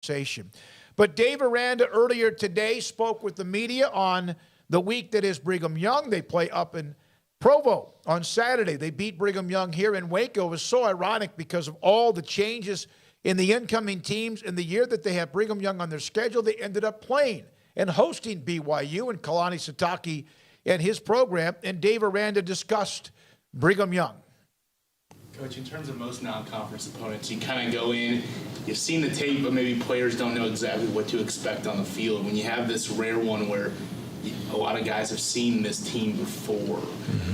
conversation. But Dave Aranda earlier today spoke with the media on the week that is Brigham Young. They play up in Provo on Saturday. They beat Brigham Young here in Waco. It was so ironic because of all the changes in the incoming teams. In the year that they have Brigham Young on their schedule, they ended up playing and hosting BYU and Kalani Sitake and his program. And Dave Aranda discussed Brigham Young. Coach, in terms of most non-conference opponents, you kind of go in, you've seen the tape, but maybe players don't know exactly what to expect on the field. When you have this rare one where a lot of guys have seen this team before,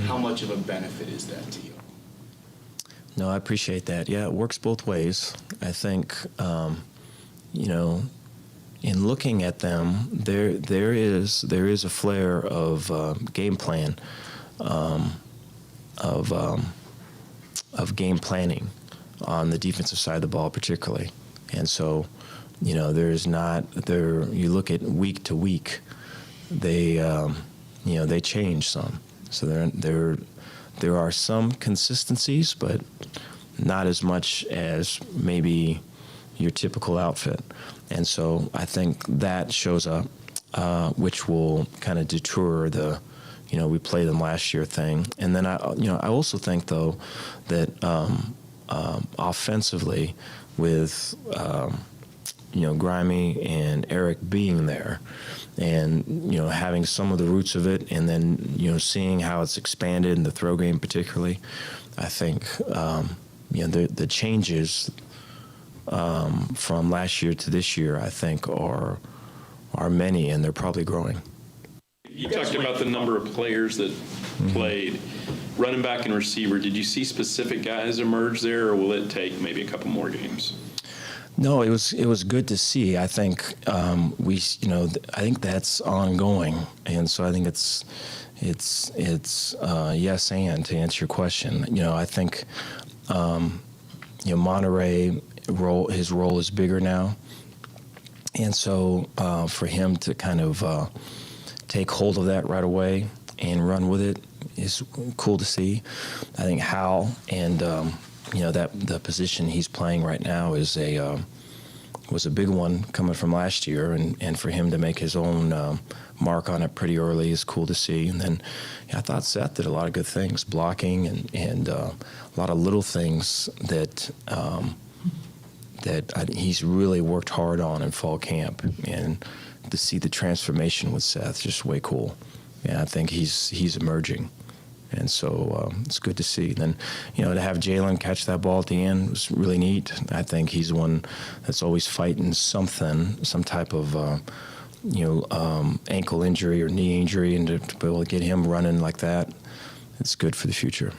how much of a benefit is that to you? No, I appreciate that. Yeah, it works both ways. I think, in looking at them, there is a flare of game plan, of game planning on the defensive side of the ball particularly. And so, there's not there. You look at week to week, they change some. So there are some consistencies, but not as much as maybe your typical outfit. And so I think that shows up, which will kind of deter the, we played them last year thing. And then I also think though that offensively with Grimy and Eric being there, and having some of the roots of it, and then seeing how it's expanded in the throw game particularly, I think the changes from last year to this year, I think are many, and they're probably growing. You talked about the number of players that played. Running back and receiver, did you see specific guys emerge there, or will it take maybe a couple more games? No, it was good to see. I think I think that's ongoing, and so I think it's yes and to answer your question. I think Monterey his role is bigger now, and so for him to kind of take hold of that right away and run with it is cool to see. I think Hal and that the position he's playing right now is was a big one coming from last year, and for him to make his own mark on it pretty early is cool to see. And then I thought Seth did a lot of good things, blocking and a lot of little things that he's really worked hard on in fall camp, and to see the transformation with Seth is just way cool. Yeah, I think he's emerging. And so it's good to see. Then, to have Jalen catch that ball at the end was really neat. I think he's one that's always fighting something, some type of, ankle injury or knee injury, and to be able to get him running like that, it's good for the future.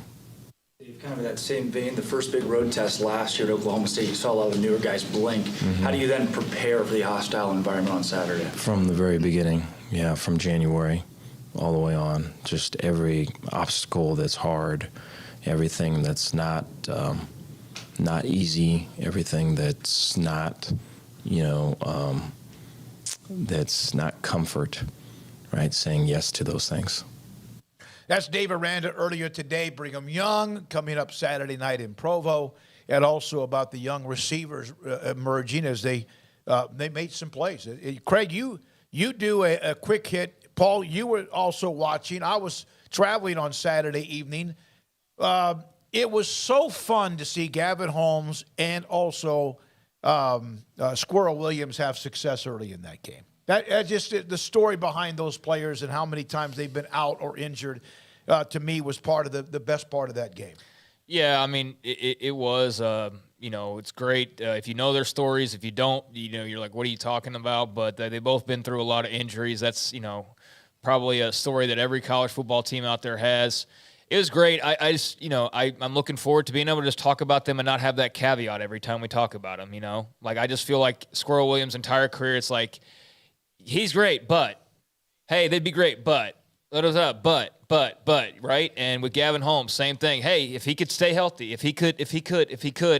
Kind of in that same vein, the first big road test last year at Oklahoma State, you saw a lot of the newer guys blink. How do you then prepare for the hostile environment on Saturday? From the very beginning, from January all the way on, just every obstacle that's hard, everything that's not easy, everything that's not, that's not comfort, right? Saying yes to those things. That's Dave Aranda earlier today. Brigham Young coming up Saturday night in Provo, and also about the young receivers emerging as they made some plays. Craig, you do a quick hit. Paul, you were also watching. I was traveling on Saturday evening. It was so fun to see Gavin Holmes and also Squirrel Williams have success early in that game. That just the story behind those players and how many times they've been out or injured, to me, was part of the best part of that game. Yeah, I mean, it was, it's great if you know their stories. If you don't, you're like, what are you talking about? But they've both been through a lot of injuries. That's, probably a story that every college football team out there has. It was great. I just, I'm looking forward to being able to just talk about them and not have that caveat every time we talk about them, Like, I just feel like Squirrel Williams' entire career, it's like, he's great, but, hey, they'd be great, but, but, right? And with Gavin Holmes, same thing. Hey, if he could stay healthy, if he could,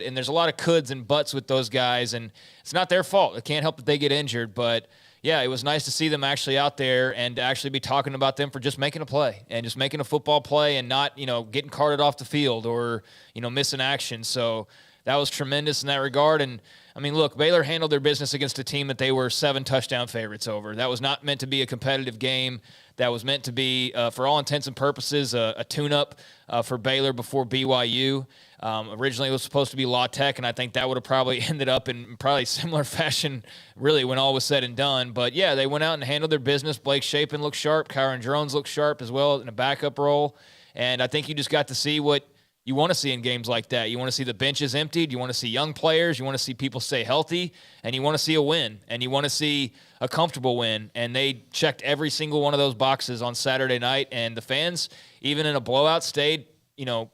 and there's a lot of coulds and buts with those guys, and it's not their fault. It can't help that they get injured, but yeah, it was nice to see them actually out there and to actually be talking about them for just making a play and just making a football play and not, getting carted off the field or, missing action. So that was tremendous in that regard. And I mean, look, Baylor handled their business against a team that they were 7 touchdown favorites over. That was not meant to be a competitive game. That was meant to be, for all intents and purposes, a tune-up for Baylor before BYU. Originally, it was supposed to be La Tech, and I think that would have probably ended up in probably similar fashion, really, when all was said and done. But, yeah, they went out and handled their business. Blake Shapen looked sharp. Kyron Drones looked sharp as well in a backup role. And I think you just got to see what you want to see in games like that. You want to see the benches emptied. You want to see young players. You want to see people stay healthy. And you want to see a win. And you want to see a comfortable win. And they checked every single one of those boxes on Saturday night. And the fans, even in a blowout, stayed,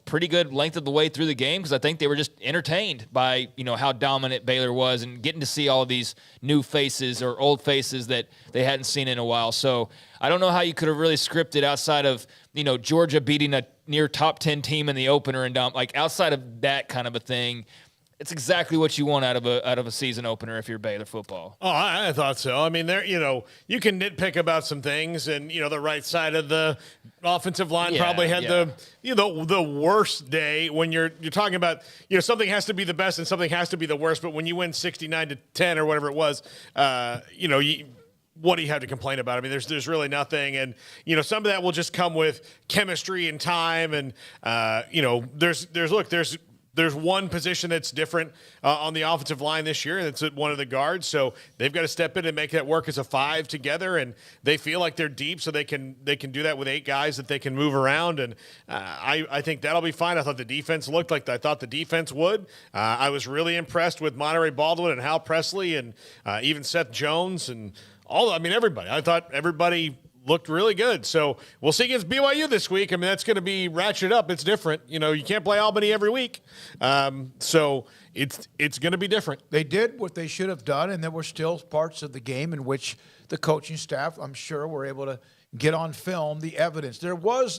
pretty good length of the way through the game because I think they were just entertained by, how dominant Baylor was and getting to see all of these new faces or old faces that they hadn't seen in a while. So I don't know how you could have really scripted outside of, Georgia beating a near top 10 team in the opener and outside of that kind of a thing. It's exactly what you want out of a season opener if you're Baylor football. Oh, I thought so. I mean, you can nitpick about some things, and the right side of the offensive line probably had the worst day. When you're talking about something has to be the best and something has to be the worst, but when you win 69-10 or whatever it was, what do you have to complain about? I mean, there's really nothing, and some of that will just come with chemistry and time, and there's one position that's different on the offensive line this year, and it's one of the guards. So they've got to step in and make that work as a 5 together, and they feel like they're deep, so they can do that with 8 guys that they can move around. And I think that'll be fine. I thought the defense looked like I thought the defense would. I was really impressed with Monterey Baldwin and Hal Presley and even Seth Jones and everybody. I thought everybody looked really good. So we'll see against BYU this week. I mean, that's going to be ratcheted up. It's different. You can't play Albany every week. So it's going to be different. They did what they should have done, and there were still parts of the game in which the coaching staff, I'm sure, were able to get on film the evidence. There was